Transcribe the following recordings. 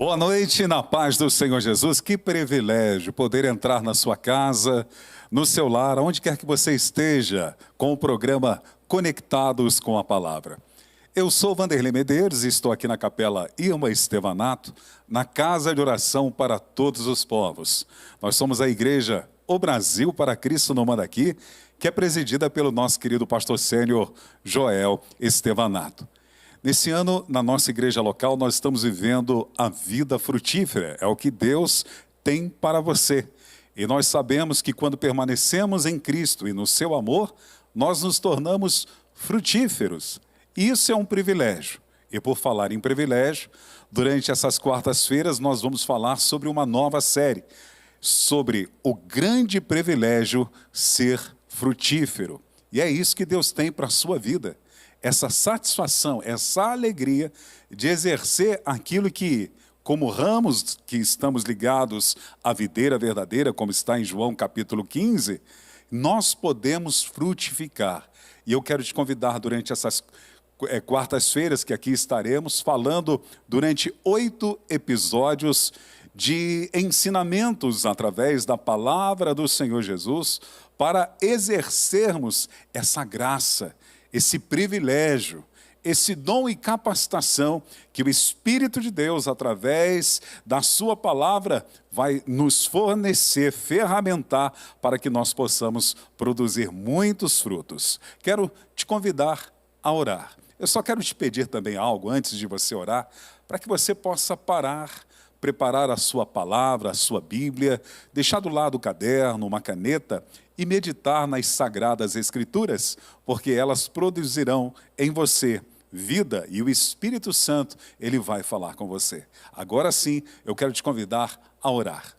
Boa noite, na paz do Senhor Jesus. Que privilégio poder entrar na sua casa, no seu lar, onde quer que você esteja, com o programa Conectados com a Palavra. Eu sou Vanderlei Medeiros e estou aqui na Capela Irma Estevanato, na Casa de Oração para Todos os Povos. Nós somos a Igreja O Brasil para Cristo não Manda Aqui, que é presidida pelo nosso querido pastor sênior Joel Estevanato. Nesse ano, na nossa igreja local, nós estamos vivendo a vida frutífera. É o que Deus tem para você. E nós sabemos que quando permanecemos em Cristo e no seu amor, nós nos tornamos frutíferos. Isso é um privilégio. E por falar em privilégio, durante essas quartas-feiras nós vamos falar sobre uma nova série, sobre o grande privilégio ser frutífero. E é isso que Deus tem para a sua vida. Essa satisfação, essa alegria de exercer aquilo que, como ramos que estamos ligados à videira verdadeira, como está em João capítulo 15, nós podemos frutificar. E eu quero te convidar durante essas quartas-feiras que aqui estaremos, falando durante 8 episódios de ensinamentos através da palavra do Senhor Jesus, para exercermos essa graça, esse privilégio, esse dom e capacitação que o Espírito de Deus, através da sua palavra, vai nos fornecer, ferramentar para que nós possamos produzir muitos frutos. Quero te convidar a orar. Eu só quero te pedir também algo antes de você orar, para que você possa parar, preparar a sua palavra, a sua Bíblia, deixar do lado o caderno, uma caneta e meditar nas Sagradas Escrituras, porque elas produzirão em você vida e o Espírito Santo, ele vai falar com você. Agora sim, eu quero te convidar a orar.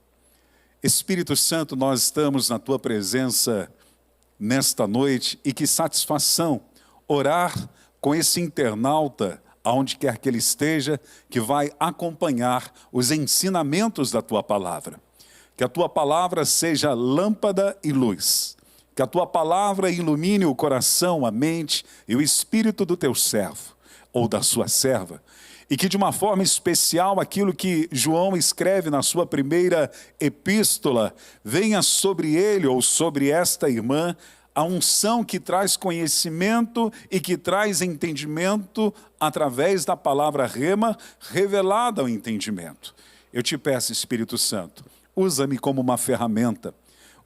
Espírito Santo, nós estamos na tua presença nesta noite e que satisfação orar com esse internauta, aonde quer que ele esteja, que vai acompanhar os ensinamentos da tua palavra. Que a tua palavra seja lâmpada e luz. Que a tua palavra ilumine o coração, a mente e o espírito do teu servo ou da sua serva. E que de uma forma especial aquilo que João escreve na sua primeira epístola venha sobre ele ou sobre esta irmã, a unção que traz conhecimento e que traz entendimento através da palavra rema revelada ao entendimento. Eu te peço, Espírito Santo, usa-me como uma ferramenta,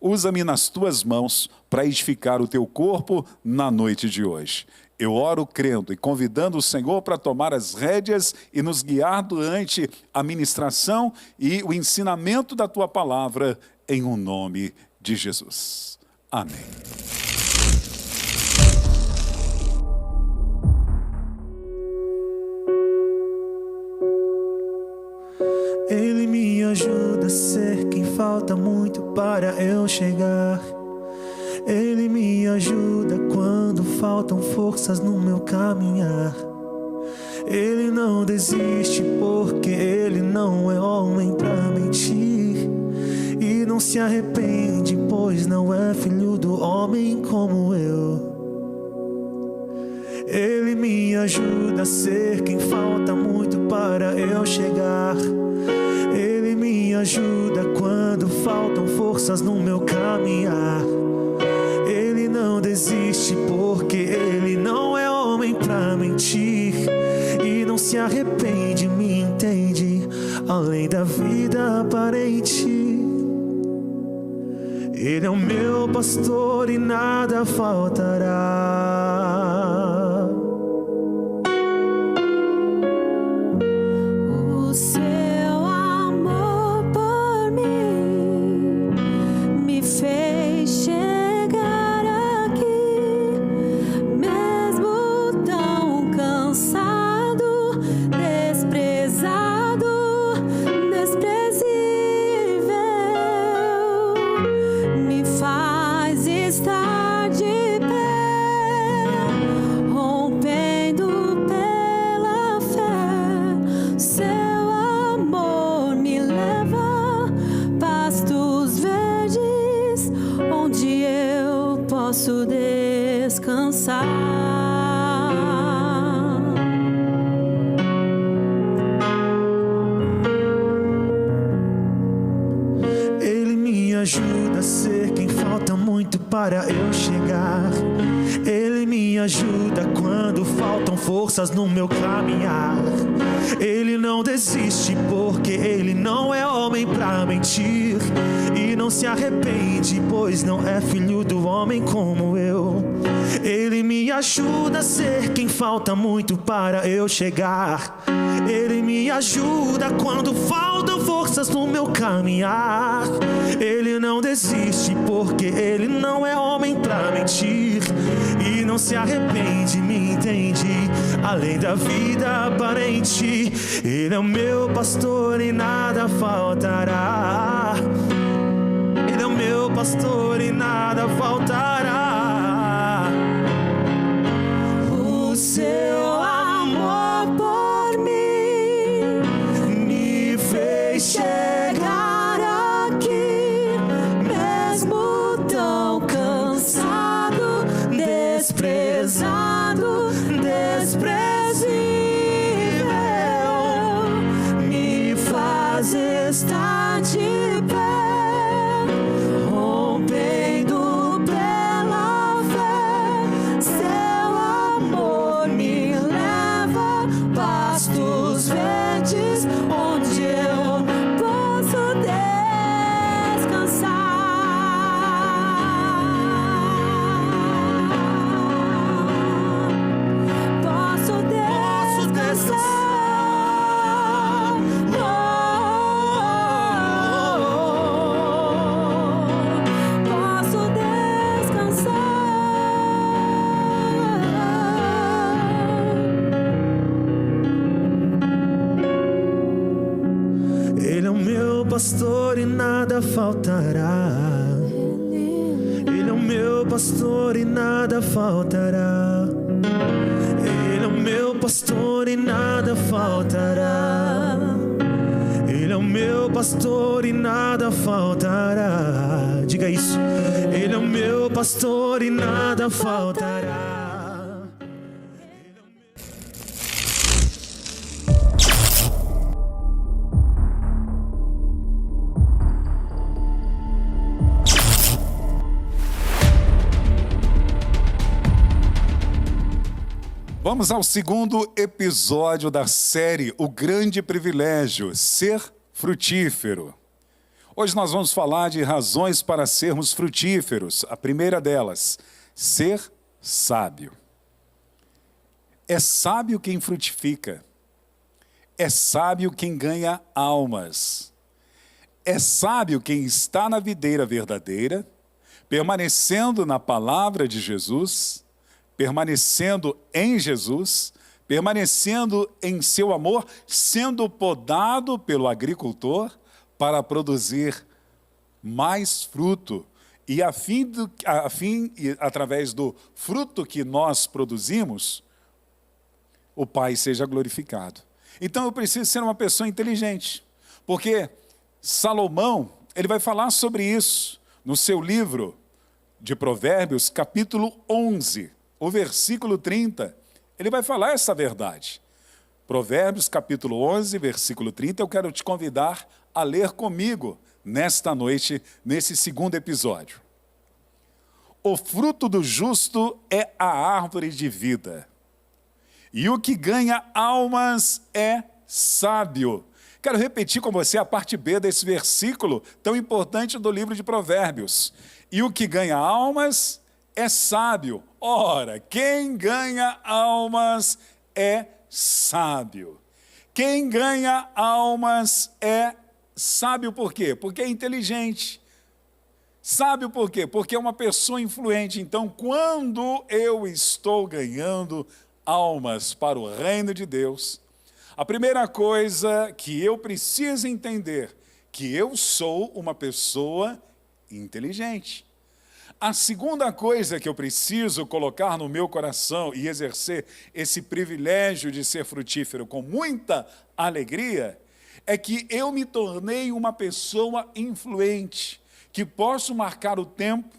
usa-me nas tuas mãos para edificar o teu corpo na noite de hoje. Eu oro crendo e convidando o Senhor para tomar as rédeas e nos guiar durante a ministração e o ensinamento da tua palavra em o nome de Jesus. Amém. Ele me ajuda a ser quem falta muito para eu chegar. Ele me ajuda quando faltam forças no meu caminhar. Ele não desiste porque ele não é homem pra mentir. E não se arrepende, pois não é filho do homem como eu. Ele me ajuda a ser quem falta muito para eu chegar. Ele me ajuda quando faltam forças no meu caminhar. Ele não desiste porque ele não é homem pra mentir. E não se arrepende, me entende, além da vida aparente. Ele é o meu pastor e nada faltará. O seu amor por mim me fez chegar aqui, mesmo tão cansado, desprezado, desprezível. Me faz estar de pé, rompendo pela fé. Seu amor me leva pastos verdes, onde eu posso descansar. muito para eu chegar. Ele me ajuda quando faltam forças no meu caminhar. Ele não desiste porque ele não é homem pra mentir. E não se arrepende, pois não é filho do homem como eu. Ele me ajuda a ser quem falta muito para eu chegar. Ele me ajuda quando faltam forças no meu caminhar. Ele não desiste porque ele não é homem pra mentir. E não se arrepende, me entende, além da vida aparente. Ele é o meu pastor e nada faltará. Ele é o meu pastor e nada faltará. O seu amor por mim me fez chegar aqui, mesmo tão cansado, desprezado, desprezível, me faz estar de pé, rompendo pela fé. Seu amor me leva pastos verdes, onde eu posso descansar. Posso descansar. Posso descansar. Ele é o meu pastor e nada faltará. Ele é o meu pastor e nada faltará. Ele é o meu pastor e nada faltará. Ele é o meu pastor e nada faltará. Diga isso. Ele é o meu pastor e nada faltará. Vamos ao segundo episódio da série O Grande Privilégio, Ser Frutífero. Hoje nós vamos falar de razões para sermos frutíferos. A primeira delas, ser sábio. É sábio quem frutifica. É sábio quem ganha almas. É sábio quem está na videira verdadeira, permanecendo na palavra de Jesus, permanecendo em Jesus, permanecendo em seu amor, sendo podado pelo agricultor para produzir mais fruto. E através do fruto que nós produzimos, o Pai seja glorificado. Então eu preciso ser uma pessoa inteligente, porque Salomão, ele vai falar sobre isso no seu livro de Provérbios, capítulo 11, o versículo 30, ele vai falar essa verdade. Provérbios, capítulo 11, versículo 30, eu quero te convidar a ler comigo nesta noite, nesse segundo episódio. O fruto do justo é a árvore de vida, e o que ganha almas é sábio. Quero repetir com você a parte B desse versículo tão importante do livro de Provérbios. E o que ganha almas é sábio. Ora, quem ganha almas é sábio. Quem ganha almas é sábio por quê? Porque é inteligente. Sábio por quê? Porque é uma pessoa influente. Então, quando eu estou ganhando almas para o reino de Deus, a primeira coisa que eu preciso entender, que eu sou uma pessoa inteligente. A segunda coisa que eu preciso colocar no meu coração e exercer esse privilégio de ser frutífero com muita alegria, é que eu me tornei uma pessoa influente, que posso marcar o tempo,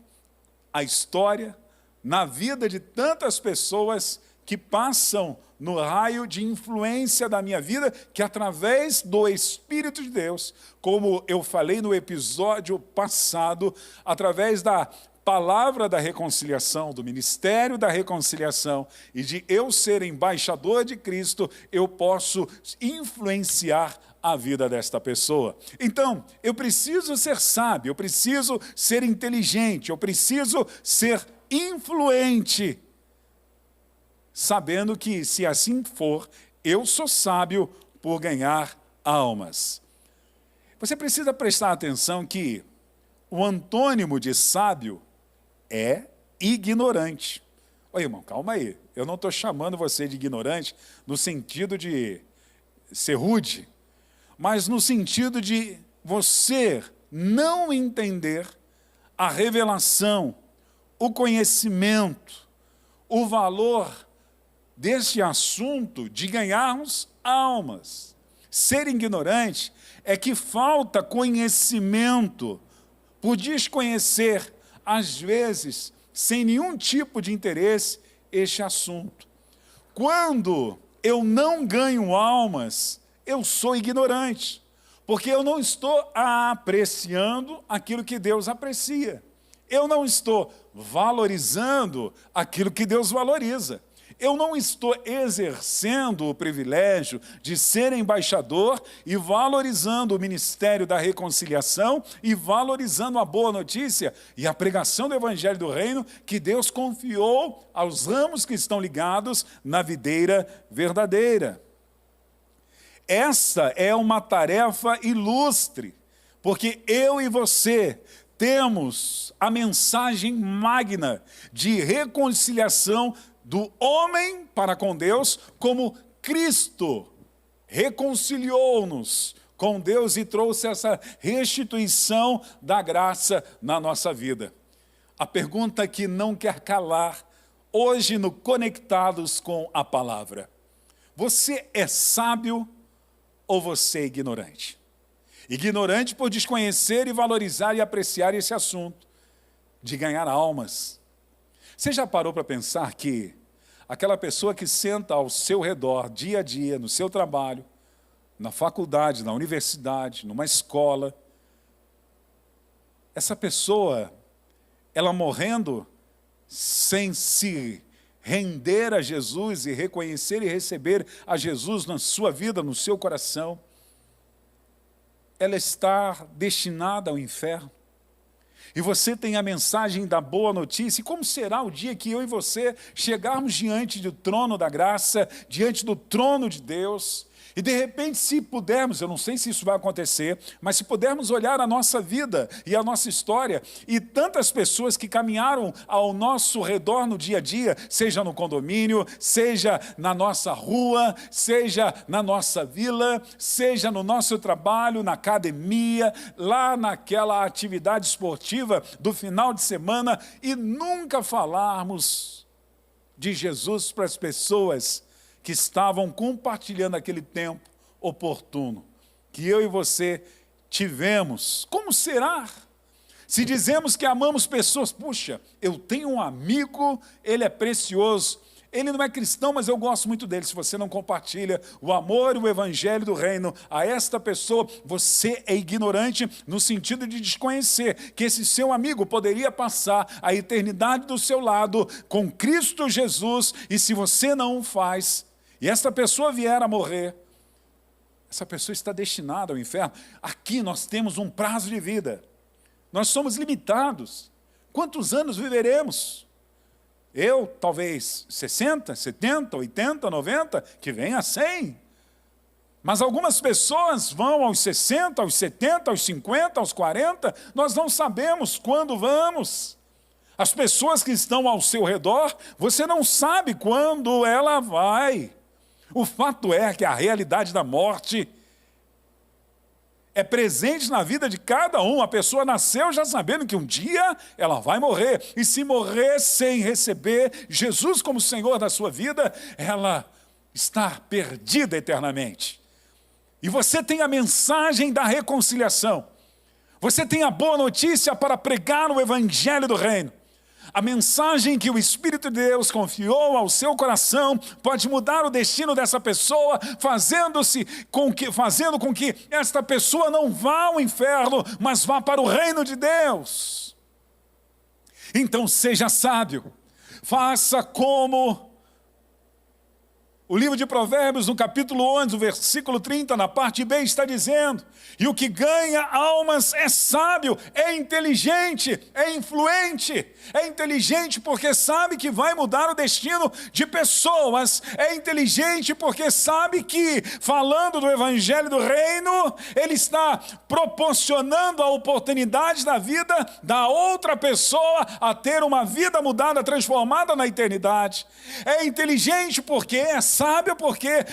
a história, na vida de tantas pessoas que passam no raio de influência da minha vida, que através do Espírito de Deus, como eu falei no episódio passado, através da palavra da reconciliação, do ministério da reconciliação e de eu ser embaixador de Cristo, eu posso influenciar a vida desta pessoa. Então, eu preciso ser sábio, eu preciso ser inteligente, eu preciso ser influente, sabendo que, se assim for, eu sou sábio por ganhar almas. Você precisa prestar atenção que o antônimo de sábio é ignorante. Oi, irmão, calma aí. Eu não estou chamando você de ignorante no sentido de ser rude, mas no sentido de você não entender a revelação, o conhecimento, o valor deste assunto de ganharmos almas. Ser ignorante é que falta conhecimento, por desconhecer, às vezes, sem nenhum tipo de interesse, este assunto. Quando eu não ganho almas, eu sou ignorante, porque eu não estou apreciando aquilo que Deus aprecia. Eu não estou valorizando aquilo que Deus valoriza. Eu não estou exercendo o privilégio de ser embaixador e valorizando o ministério da reconciliação e valorizando a boa notícia e a pregação do Evangelho do Reino que Deus confiou aos ramos que estão ligados na videira verdadeira. Essa é uma tarefa ilustre, porque eu e você temos a mensagem magna de reconciliação do homem para com Deus, como Cristo reconciliou-nos com Deus e trouxe essa restituição da graça na nossa vida. A pergunta que não quer calar, hoje no Conectados com a Palavra: você é sábio ou você é ignorante? Ignorante por desconhecer e valorizar e apreciar esse assunto de ganhar almas. Você já parou para pensar que aquela pessoa que senta ao seu redor, dia a dia, no seu trabalho, na faculdade, na universidade, numa escola, essa pessoa, ela morrendo sem se render a Jesus e reconhecer e receber a Jesus na sua vida, no seu coração, ela está destinada ao inferno. E você tem a mensagem da boa notícia. E como será o dia que eu e você chegarmos diante do trono da graça, diante do trono de Deus, e de repente, se pudermos, eu não sei se isso vai acontecer, mas se pudermos olhar a nossa vida e a nossa história, e tantas pessoas que caminharam ao nosso redor no dia a dia, seja no condomínio, seja na nossa rua, seja na nossa vila, seja no nosso trabalho, na academia, lá naquela atividade esportiva do final de semana, e nunca falarmos de Jesus para as pessoas que estavam compartilhando aquele tempo oportuno, que eu e você tivemos. Como será? Se dizemos que amamos pessoas, puxa, eu tenho um amigo, ele é precioso, ele não é cristão, mas eu gosto muito dele. Se você não compartilha o amor e o evangelho do reino a esta pessoa, você é ignorante no sentido de desconhecer que esse seu amigo poderia passar a eternidade do seu lado com Cristo Jesus, e se você não o faz, e esta pessoa vier a morrer, essa pessoa está destinada ao inferno. Aqui nós temos um prazo de vida. Nós somos limitados. Quantos anos viveremos? Eu, talvez 60, 70, 80, 90, que venha a 100. Mas algumas pessoas vão aos 60, aos 70, aos 50, aos 40. Nós não sabemos quando vamos. As pessoas que estão ao seu redor, você não sabe quando ela vai. O fato é que a realidade da morte é presente na vida de cada um. A pessoa nasceu já sabendo que um dia ela vai morrer. E se morrer sem receber Jesus como Senhor da sua vida, ela está perdida eternamente. E você tem a mensagem da reconciliação. Você tem a boa notícia para pregar o Evangelho do Reino. A mensagem que o Espírito de Deus confiou ao seu coração pode mudar o destino dessa pessoa, fazendo com que esta pessoa não vá ao inferno, mas vá para o reino de Deus. Então seja sábio. Faça como o livro de Provérbios, no capítulo 11, o versículo 30, na parte B, está dizendo: e o que ganha almas é sábio, é inteligente, é influente. É inteligente porque sabe que vai mudar o destino de pessoas. É inteligente porque sabe que, falando do evangelho do reino, ele está proporcionando a oportunidade da vida da outra pessoa a ter uma vida mudada, transformada na eternidade. É inteligente porque é sábia, porque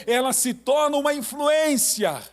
ela se torna uma influência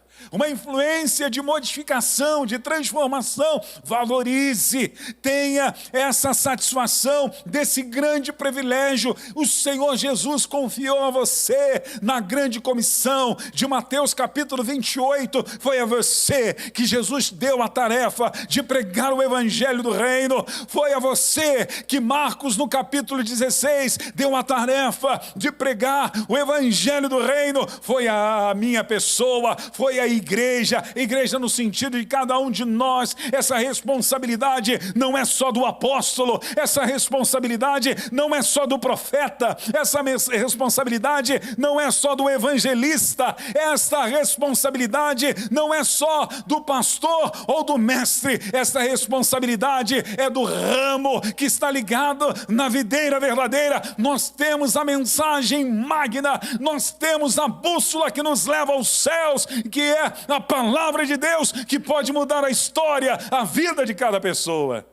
de modificação, de transformação. Valorize, tenha essa satisfação desse grande privilégio. O Senhor Jesus confiou a você na grande comissão de Mateus capítulo 28. Foi a você que Jesus deu a tarefa de pregar o evangelho do reino. Foi a você que Marcos no capítulo 16 deu a tarefa de pregar o evangelho do reino. Foi a minha pessoa, foi a igreja no sentido de cada um de nós. Essa responsabilidade não é só do apóstolo, essa responsabilidade não é só do profeta, essa responsabilidade não é só do evangelista, esta responsabilidade não é só do pastor ou do mestre, essa responsabilidade é do ramo que está ligado na videira verdadeira. Nós temos a mensagem magna, nós temos a bússola que nos leva aos céus, que é a palavra de Deus, que pode mudar a história, a vida de cada pessoa.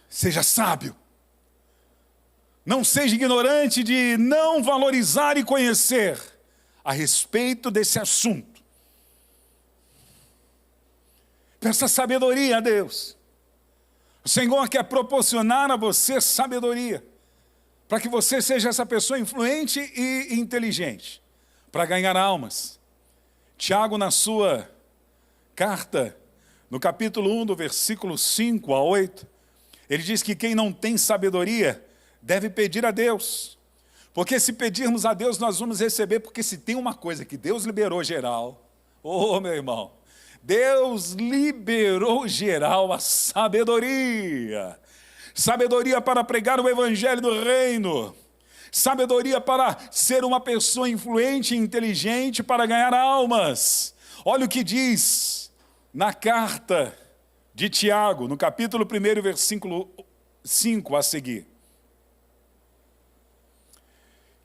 Seja sábio. Não seja ignorante de não valorizar e conhecer a respeito desse assunto. Peça sabedoria a Deus. O Senhor quer proporcionar a você sabedoria, para que você seja essa pessoa influente e inteligente, para ganhar almas. Tiago, na sua carta, no capítulo 1, do versículo 5 a 8, ele diz que quem não tem sabedoria deve pedir a Deus. Porque se pedirmos a Deus, nós vamos receber. Porque se tem uma coisa que Deus liberou geral, meu irmão, Deus liberou geral a sabedoria. Sabedoria para pregar o evangelho do reino. Sabedoria para ser uma pessoa influente e inteligente para ganhar almas. Olha o que diz na carta de Tiago, no capítulo 1, versículo 5 a seguir.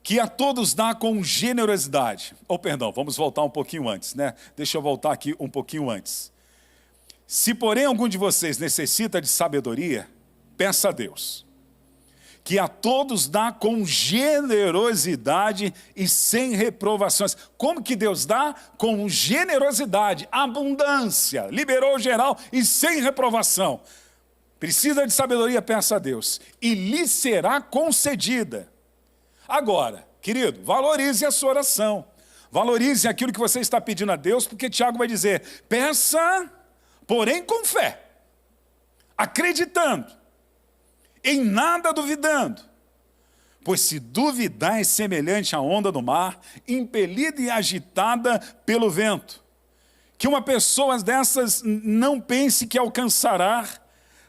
Que a todos dá com generosidade. Vamos voltar um pouquinho antes, né? Deixa eu voltar aqui um pouquinho antes. Se porém algum de vocês necessita de sabedoria, peça a Deus, que a todos dá com generosidade e sem reprovações. Como que Deus dá? Com generosidade, abundância, liberou geral e sem reprovação. Precisa de sabedoria, peça a Deus, e lhe será concedida. Agora, querido, valorize a sua oração, valorize aquilo que você está pedindo a Deus, porque Tiago vai dizer: peça, porém com fé, acreditando, em nada duvidando, pois se duvidar é semelhante à onda do mar, impelida e agitada pelo vento. Que uma pessoa dessas não pense que alcançará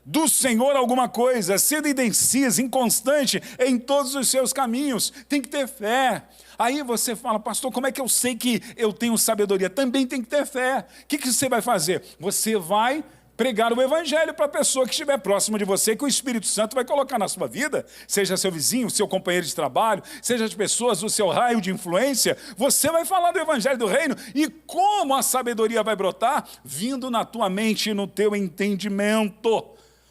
do Senhor alguma coisa, sendo indecisa, inconstante em todos os seus caminhos. Tem que ter fé. Aí você fala: pastor, como é que eu sei que eu tenho sabedoria? Também tem que ter fé. O que você vai fazer? Você vai pregar o evangelho para a pessoa que estiver próxima de você, que o Espírito Santo vai colocar na sua vida, seja seu vizinho, seu companheiro de trabalho, seja as pessoas do seu raio de influência. Você vai falar do evangelho do reino. E como a sabedoria vai brotar? Vindo na tua mente e no teu entendimento.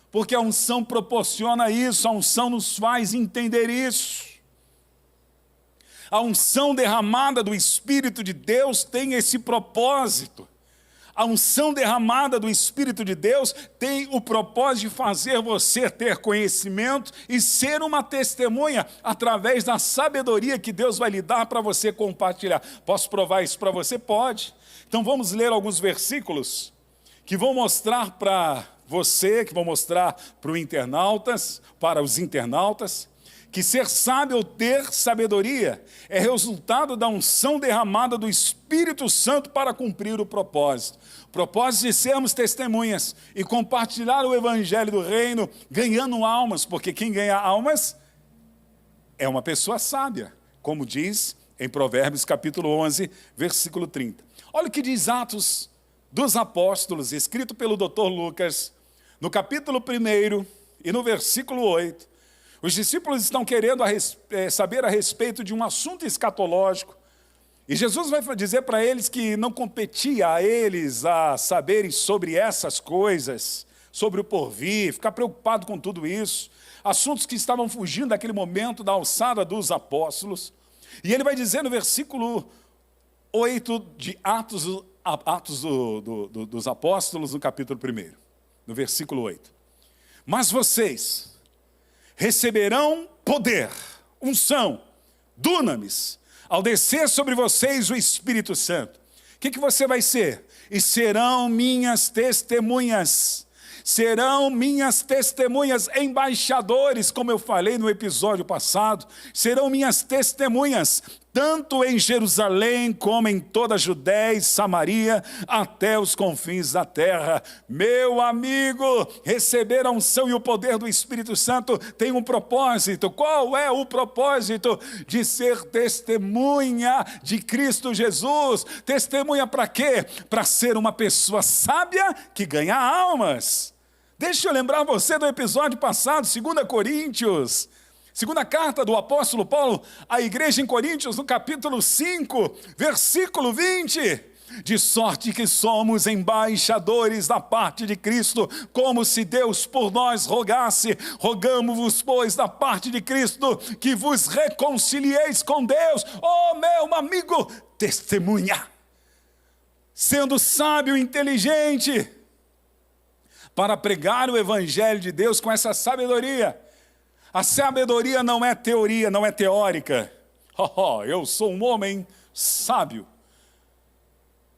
Porque a unção proporciona isso, a unção nos faz entender isso. A unção derramada do Espírito de Deus tem esse propósito. A unção derramada do Espírito de Deus tem o propósito de fazer você ter conhecimento e ser uma testemunha através da sabedoria que Deus vai lhe dar para você compartilhar. Posso provar isso para você? Pode. Então vamos ler alguns versículos que vão mostrar para você, que vão mostrar para os internautas, que ser sábio ou ter sabedoria é resultado da unção derramada do Espírito Santo para cumprir o propósito. O propósito de sermos testemunhas e compartilhar o evangelho do reino, ganhando almas, porque quem ganha almas é uma pessoa sábia, como diz em Provérbios capítulo 11, versículo 30. Olha o que diz Atos dos Apóstolos, escrito pelo Dr. Lucas, no capítulo 1 e no versículo 8. Os discípulos estão querendo saber a respeito de um assunto escatológico, e Jesus vai dizer para eles que não competia a eles a saberem sobre essas coisas, sobre o porvir, ficar preocupado com tudo isso, assuntos que estavam fugindo daquele momento da alçada dos apóstolos. E ele vai dizer no versículo 8 de Atos dos Apóstolos, no capítulo 1, no versículo 8. Mas vocês receberão poder, unção, dunamis, ao descer sobre vocês o Espírito Santo. O que você vai ser? E serão minhas testemunhas. Serão minhas testemunhas, embaixadores, como eu falei no episódio passado. Serão minhas testemunhas, tanto em Jerusalém como em toda a Judéia e Samaria, até os confins da terra. Meu amigo, receber a unção e o poder do Espírito Santo tem um propósito. Qual é o propósito? De ser testemunha de Cristo Jesus. Testemunha para quê? Para ser uma pessoa sábia que ganha almas. Deixa eu lembrar você do episódio passado, 2 Coríntios, segunda carta do apóstolo Paulo à igreja em Coríntios, no capítulo 5, versículo 20. De sorte que somos embaixadores da parte de Cristo, como se Deus por nós rogasse. Rogamo-vos, pois, da parte de Cristo, que vos reconcilieis com Deus. Oh, meu amigo, testemunha. Sendo sábio e inteligente, para pregar o evangelho de Deus com essa sabedoria. A sabedoria não é teoria, não é teórica. Eu sou um homem sábio.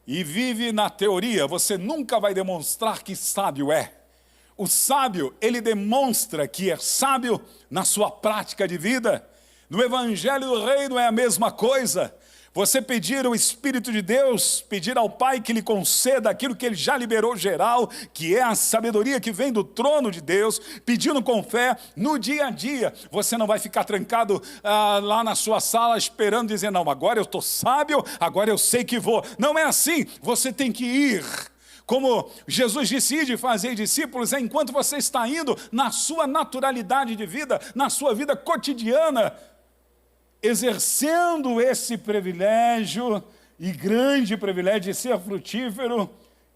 E vive na teoria, você nunca vai demonstrar que sábio é. O sábio, ele demonstra que é sábio na sua prática de vida. No evangelho do reino é a mesma coisa. Você pedir ao Espírito de Deus, pedir ao Pai que lhe conceda aquilo que Ele já liberou geral, que é a sabedoria que vem do trono de Deus, pedindo com fé no dia a dia. Você não vai ficar trancado lá na sua sala esperando, dizendo, não, agora eu estou sábio, agora eu sei que vou. Não é assim, você tem que ir. Como Jesus disse, ide fazer discípulos, enquanto você está indo na sua naturalidade de vida, na sua vida cotidiana, exercendo esse privilégio, e grande privilégio de ser frutífero,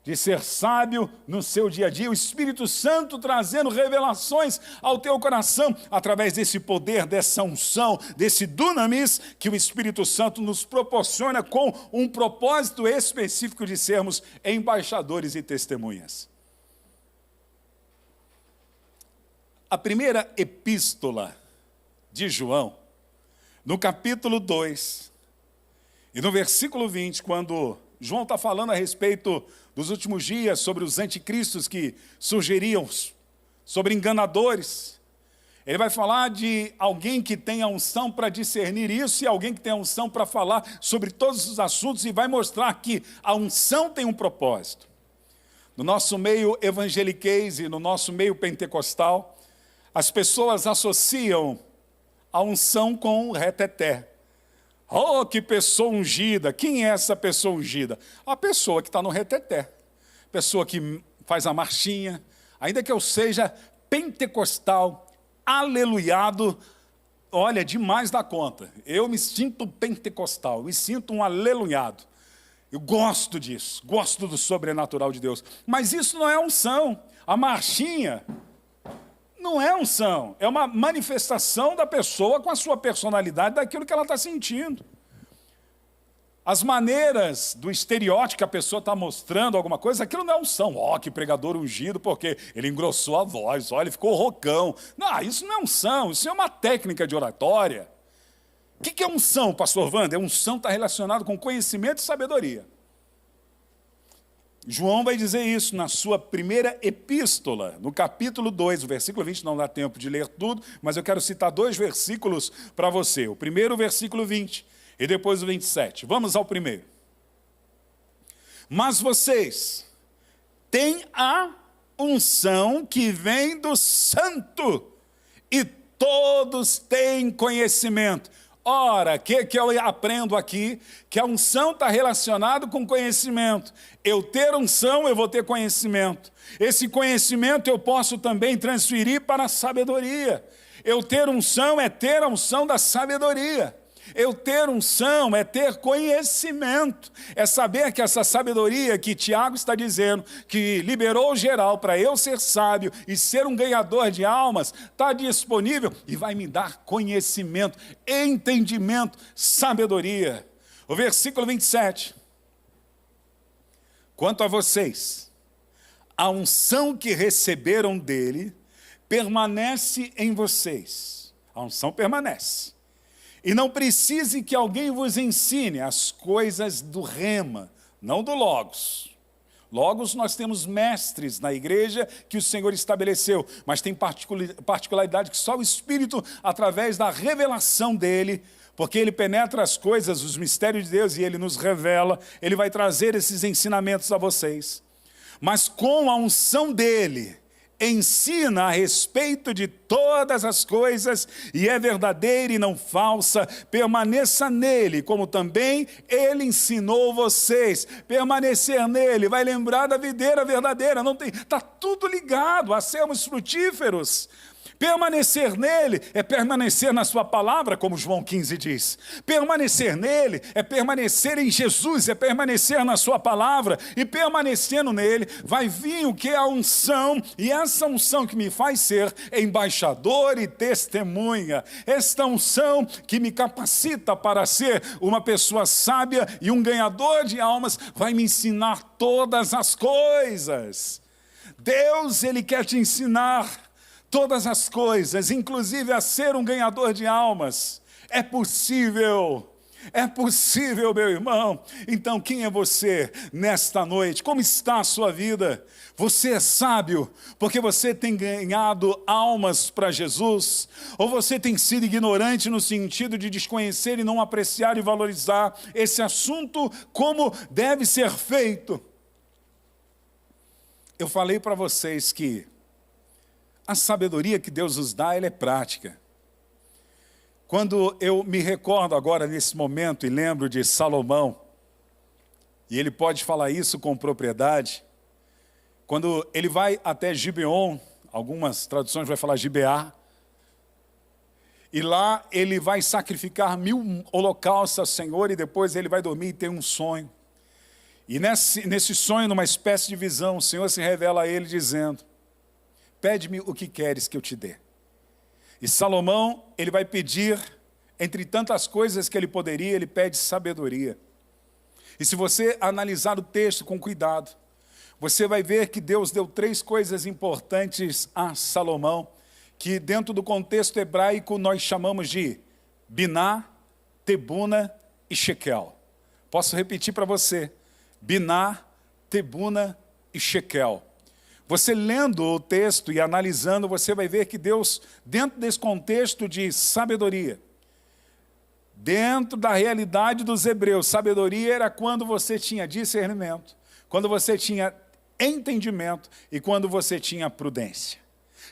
de ser sábio no seu dia a dia, o Espírito Santo trazendo revelações ao teu coração, através desse poder, dessa unção, desse dunamis, que o Espírito Santo nos proporciona com um propósito específico de sermos embaixadores e testemunhas. A primeira epístola de João, no capítulo 2, e no versículo 20, quando João está falando a respeito dos últimos dias, sobre os anticristos que surgiriam, sobre enganadores, ele vai falar de alguém que tem a unção para discernir isso, e alguém que tem a unção para falar sobre todos os assuntos, e vai mostrar que a unção tem um propósito. No nosso meio evangeliquez e no nosso meio pentecostal, as pessoas associam a unção com o reteté. Oh, que pessoa ungida! Quem é essa pessoa ungida? A pessoa que está no reteté. Pessoa que faz a marchinha. Ainda que eu seja pentecostal, aleluiado, olha, demais da conta. Eu me sinto pentecostal, me sinto um aleluiado. Eu gosto disso, gosto do sobrenatural de Deus. Mas isso não é unção. A marchinha não é unção, é uma manifestação da pessoa com a sua personalidade, daquilo que ela está sentindo. As maneiras do estereótipo que a pessoa está mostrando alguma coisa, aquilo não é unção. Ó, que pregador ungido, porque ele engrossou a voz, ó, ele ficou rocão. Não, isso não é unção, isso é uma técnica de oratória. O que é unção, pastor Wander? Unção está relacionado com conhecimento e sabedoria. João vai dizer isso na sua primeira epístola, no capítulo 2, o versículo 20, não dá tempo de ler tudo, mas eu quero citar 2 versículos para você. O primeiro, o versículo 20, e depois o 27. Vamos ao primeiro. Mas vocês têm a unção que vem do Santo, e todos têm conhecimento. Ora, o que eu aprendo aqui? Que a unção está relacionada com conhecimento. Eu ter unção, eu vou ter conhecimento. Esse conhecimento eu posso também transferir para a sabedoria. Eu ter unção é ter a unção da sabedoria. Eu ter unção é ter conhecimento, é saber que essa sabedoria que Tiago está dizendo, que liberou geral para eu ser sábio e ser um ganhador de almas, está disponível e vai me dar conhecimento, entendimento, sabedoria. O versículo 27. Quanto a vocês, a unção que receberam dele permanece em vocês. A unção permanece. E não precise que alguém vos ensine as coisas do rema, não do logos. Logos nós temos mestres na igreja que o Senhor estabeleceu, mas tem particularidade que só o Espírito, através da revelação dele, porque ele penetra as coisas, os mistérios de Deus, e ele nos revela, ele vai trazer esses ensinamentos a vocês. Mas com a unção dele, ensina a respeito de todas as coisas e é verdadeira e não falsa. Permaneça nele, como também ele ensinou vocês. Permanecer nele, vai lembrar da videira verdadeira. Está tudo ligado a sermos frutíferos. Permanecer nele é permanecer na sua palavra, como João 15 diz. Permanecer nele é permanecer em Jesus, é permanecer na sua palavra. E permanecendo nele, vai vir o que é a unção, e essa unção que me faz ser embaixador e testemunha. Esta unção que me capacita para ser uma pessoa sábia e um ganhador de almas, vai me ensinar todas as coisas. Deus, ele quer te ensinar todas as coisas, inclusive a ser um ganhador de almas. É possível, meu irmão. Então, quem é você nesta noite? Como está a sua vida? Você é sábio porque você tem ganhado almas para Jesus? Ou você tem sido ignorante no sentido de desconhecer e não apreciar e valorizar esse assunto como deve ser feito? Eu falei para vocês que a sabedoria que Deus nos dá, ela é prática. Quando eu me recordo agora nesse momento e lembro de Salomão, e ele pode falar isso com propriedade, quando ele vai até Gibeon, algumas traduções vai falar Gibeá, e lá ele vai sacrificar 1000 holocaustos ao Senhor e depois ele vai dormir e tem um sonho. E nesse sonho, numa espécie de visão, o Senhor se revela a ele dizendo: pede-me o que queres que eu te dê. E Salomão, ele vai pedir, entre tantas coisas que ele poderia, ele pede sabedoria. E se você analisar o texto com cuidado, você vai ver que Deus deu 3 coisas importantes a Salomão, que dentro do contexto hebraico nós chamamos de Biná, Tebuna e Shekel. Posso repetir para você: Biná, Tebuna e Shekel. Você lendo o texto e analisando, você vai ver que Deus, dentro desse contexto de sabedoria, dentro da realidade dos hebreus, sabedoria era quando você tinha discernimento, quando você tinha entendimento e quando você tinha prudência.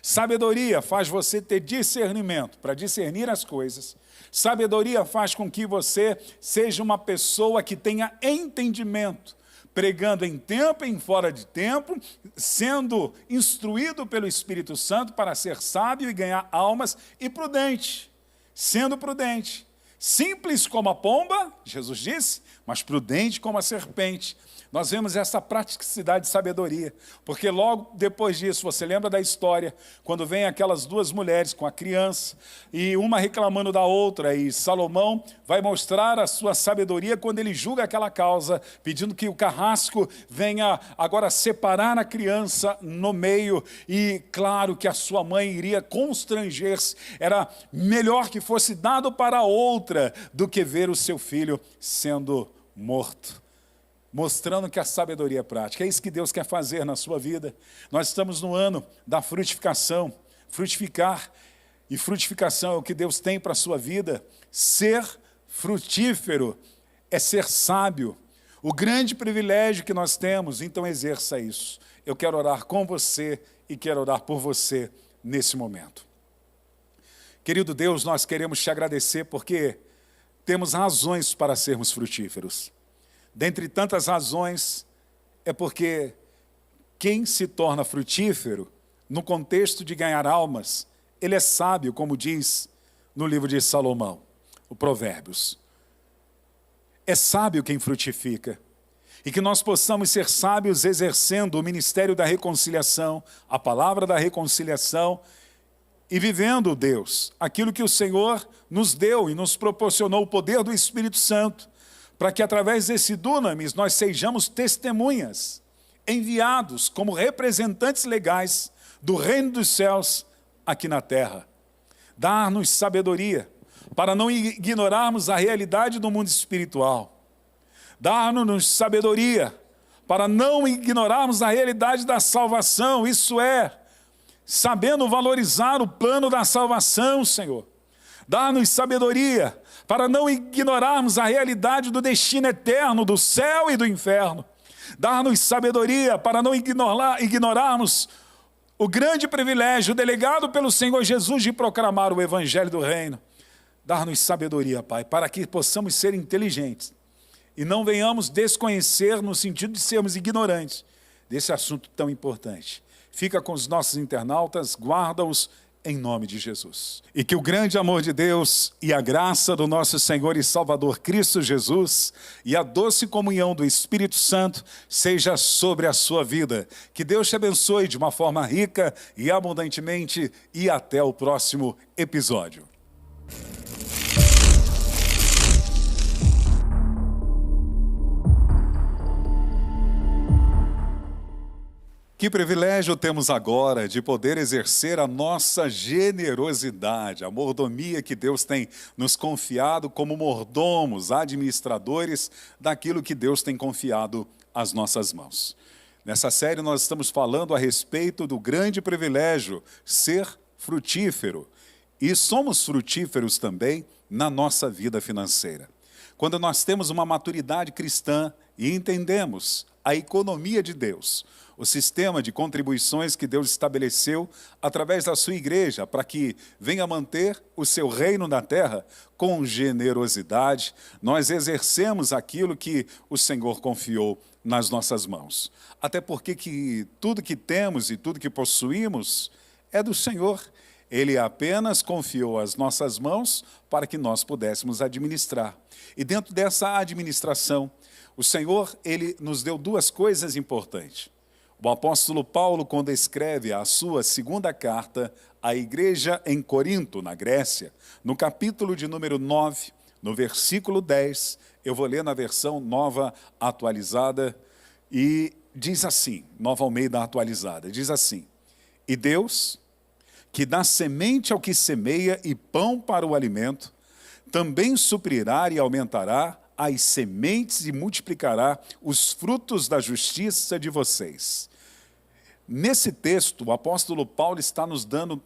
Sabedoria faz você ter discernimento para discernir as coisas. Sabedoria faz com que você seja uma pessoa que tenha entendimento, pregando em tempo e em fora de tempo, sendo instruído pelo Espírito Santo para ser sábio e ganhar almas, e prudente, sendo prudente. Simples como a pomba, Jesus disse, mas prudente como a serpente. Nós vemos essa praticidade de sabedoria, porque logo depois disso, você lembra da história, quando vem aquelas 2 mulheres com a criança, e uma reclamando da outra, e Salomão vai mostrar a sua sabedoria quando ele julga aquela causa, pedindo que o carrasco venha agora separar a criança no meio, e claro que a sua mãe iria constranger-se, era melhor que fosse dado para outra, do que ver o seu filho sendo morto. mostrando que a sabedoria é prática. É isso que Deus quer fazer na sua vida. Nós estamos no ano da frutificação. Frutificar, e frutificação é o que Deus tem para a sua vida. Ser frutífero é ser sábio. O grande privilégio que nós temos, então exerça isso. Eu quero orar com você e quero orar por você nesse momento. Querido Deus, nós queremos te agradecer porque temos razões para sermos frutíferos. Dentre tantas razões, é porque quem se torna frutífero, no contexto de ganhar almas, ele é sábio, como diz no livro de Salomão, o Provérbios. É sábio quem frutifica. E que nós possamos ser sábios exercendo o ministério da reconciliação, a palavra da reconciliação, e vivendo, Deus, aquilo que o Senhor nos deu e nos proporcionou, o poder do Espírito Santo, para que através desse dunamis nós sejamos testemunhas, enviados como representantes legais do reino dos céus aqui na terra. Dar-nos sabedoria para não ignorarmos a realidade do mundo espiritual. Dar-nos sabedoria para não ignorarmos a realidade da salvação, isso é, sabendo valorizar o plano da salvação, Senhor. Dá-nos sabedoria para não ignorarmos a realidade do destino eterno do céu e do inferno. Dá-nos sabedoria para não ignorarmos o grande privilégio delegado pelo Senhor Jesus de proclamar o evangelho do reino. Dá-nos sabedoria, Pai, para que possamos ser inteligentes e não venhamos desconhecer no sentido de sermos ignorantes desse assunto tão importante. Fica com os nossos internautas, guarda-os em nome de Jesus. E que o grande amor de Deus e a graça do nosso Senhor e Salvador Cristo Jesus e a doce comunhão do Espírito Santo seja sobre a sua vida. Que Deus te abençoe de uma forma rica e abundantemente e até o próximo episódio. Que privilégio temos agora de poder exercer a nossa generosidade, a mordomia que Deus tem nos confiado como mordomos, administradores daquilo que Deus tem confiado às nossas mãos. Nessa série nós estamos falando a respeito do grande privilégio, ser frutífero. E somos frutíferos também na nossa vida financeira. Quando nós temos uma maturidade cristã e entendemos a economia de Deus, o sistema de contribuições que Deus estabeleceu através da sua igreja para que venha manter o seu reino na terra com generosidade, nós exercemos aquilo que o Senhor confiou nas nossas mãos. Até porque que tudo que temos e tudo que possuímos é do Senhor. Ele apenas confiou às nossas mãos para que nós pudéssemos administrar. E dentro dessa administração, o Senhor, Ele nos deu duas coisas importantes. O apóstolo Paulo, quando escreve a sua segunda carta à igreja em Corinto, na Grécia, no capítulo de número 9, no versículo 10, eu vou ler na versão nova atualizada, e diz assim, Nova Almeida atualizada, diz assim: E Deus, que dá semente ao que semeia e pão para o alimento, também suprirá e aumentará as sementes e multiplicará os frutos da justiça de vocês. Nesse texto, o apóstolo Paulo está nos dando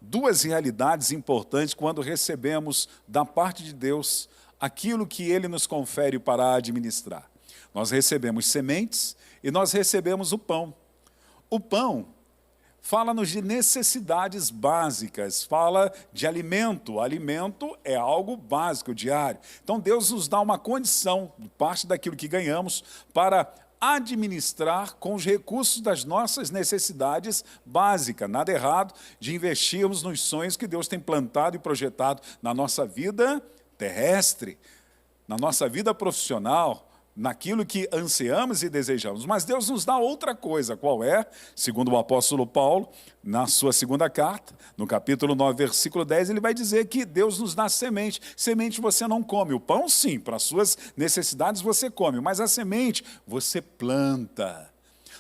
duas realidades importantes quando recebemos da parte de Deus aquilo que Ele nos confere para administrar. Nós recebemos sementes e nós recebemos o pão. O pão fala-nos de necessidades básicas, fala de alimento. Alimento é algo básico, diário. Então Deus nos dá uma condição, parte daquilo que ganhamos, para administrar com os recursos das nossas necessidades básicas. Nada errado de investirmos nos sonhos que Deus tem plantado e projetado na nossa vida terrestre, na nossa vida profissional, naquilo que ansiamos e desejamos. Mas Deus nos dá outra coisa, qual é? Segundo o apóstolo Paulo, na sua segunda carta, no capítulo 9, versículo 10, ele vai dizer que Deus nos dá semente. Semente você não come. O pão, sim, para as suas necessidades você come, mas a semente você planta.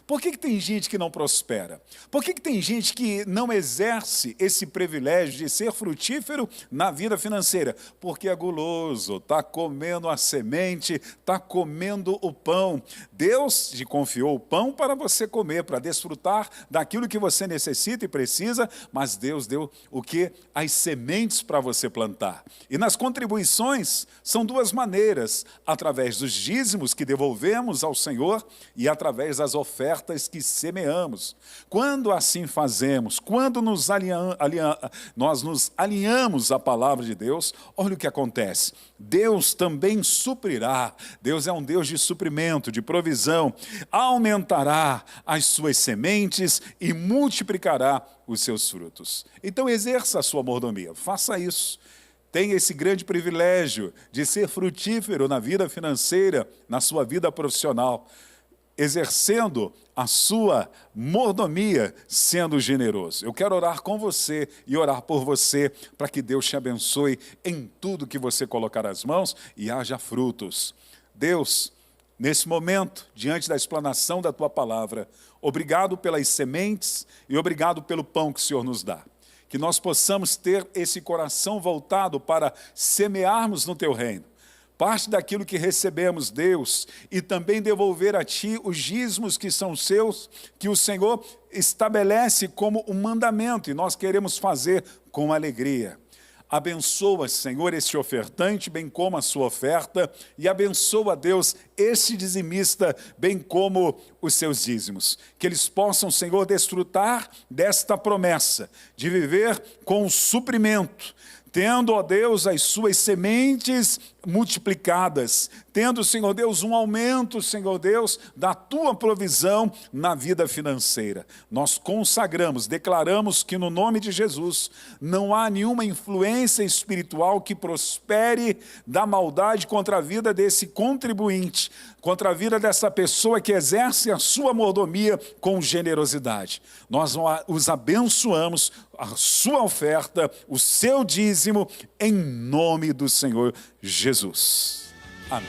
Por que tem gente que não prospera? Por que tem gente que não exerce esse privilégio de ser frutífero na vida financeira? Porque é guloso, está comendo a semente, está comendo o pão. Deus te confiou o pão para você comer, para desfrutar daquilo que você necessita e precisa, mas Deus deu o quê? As sementes para você plantar. E nas contribuições são duas maneiras, através dos dízimos que devolvemos ao Senhor e através das ofertas que semeamos. Quando assim fazemos, quando nós nos alinhamos à palavra de Deus, olha o que acontece. Deus também suprirá. Deus é um Deus de suprimento, de provisão. Aumentará as suas sementes e multiplicará os seus frutos. Então exerça a sua mordomia, faça isso. Tenha esse grande privilégio de ser frutífero na vida financeira, na sua vida profissional, exercendo a sua mordomia, sendo generoso. Eu quero orar com você e orar por você, para que Deus te abençoe em tudo que você colocar as mãos e haja frutos. Deus, nesse momento, diante da explanação da Tua palavra, obrigado pelas sementes e obrigado pelo pão que o Senhor nos dá. Que nós possamos ter esse coração voltado para semearmos no Teu reino. Parte daquilo que recebemos, Deus, e também devolver a Ti os dízimos que são seus, que o Senhor estabelece como um mandamento, e nós queremos fazer com alegria. Abençoa, Senhor, este ofertante, bem como a sua oferta, e abençoa, Deus, este dizimista, bem como os seus dízimos. Que eles possam, Senhor, desfrutar desta promessa, de viver com o suprimento, tendo, ó Deus, as suas sementes multiplicadas, tendo, Senhor Deus, um aumento, Senhor Deus, da Tua provisão na vida financeira. Nós consagramos, declaramos que no nome de Jesus não há nenhuma influência espiritual que prospere da maldade contra a vida desse contribuinte, contra a vida dessa pessoa que exerce a sua mordomia com generosidade. Nós os abençoamos, a sua oferta, o seu dízimo, em nome do Senhor Jesus. Amém.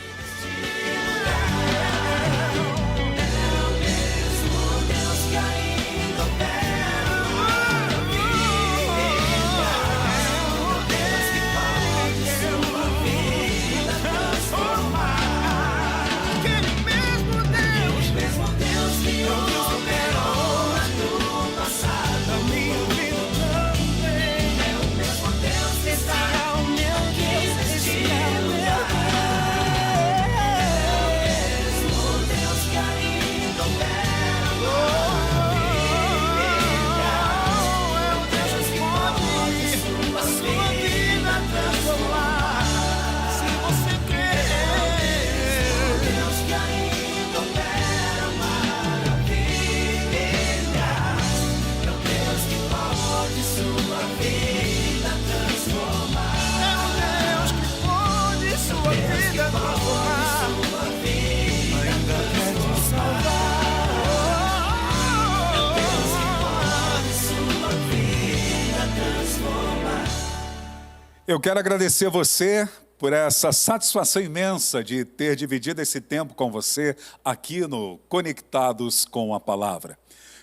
Eu quero agradecer você por essa satisfação imensa de ter dividido esse tempo com você aqui no Conectados com a Palavra.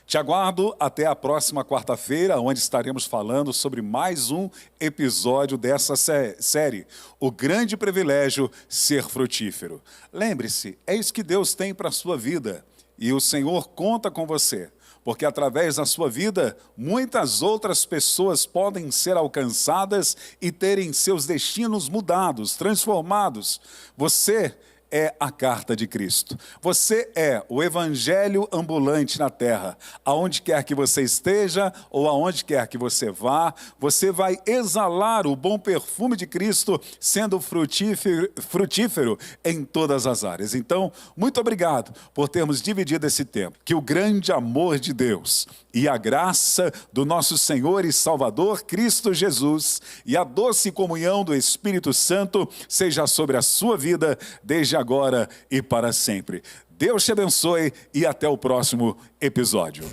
Te aguardo até a próxima quarta-feira, onde estaremos falando sobre mais um episódio dessa série, O Grande Privilégio Ser Frutífero. Lembre-se, é isso que Deus tem para a sua vida e o Senhor conta com você. Porque através da sua vida, muitas outras pessoas podem ser alcançadas e terem seus destinos mudados, transformados. Você é a carta de Cristo. Você é o evangelho ambulante na terra. Aonde quer que você esteja ou aonde quer que você vá, você vai exalar o bom perfume de Cristo, sendo frutífero em todas as áreas. Então, muito obrigado por termos dividido esse tempo. Que o grande amor de Deus e a graça do nosso Senhor e Salvador Cristo Jesus e a doce comunhão do Espírito Santo seja sobre a sua vida desde agora e para sempre. Deus te abençoe e até o próximo episódio.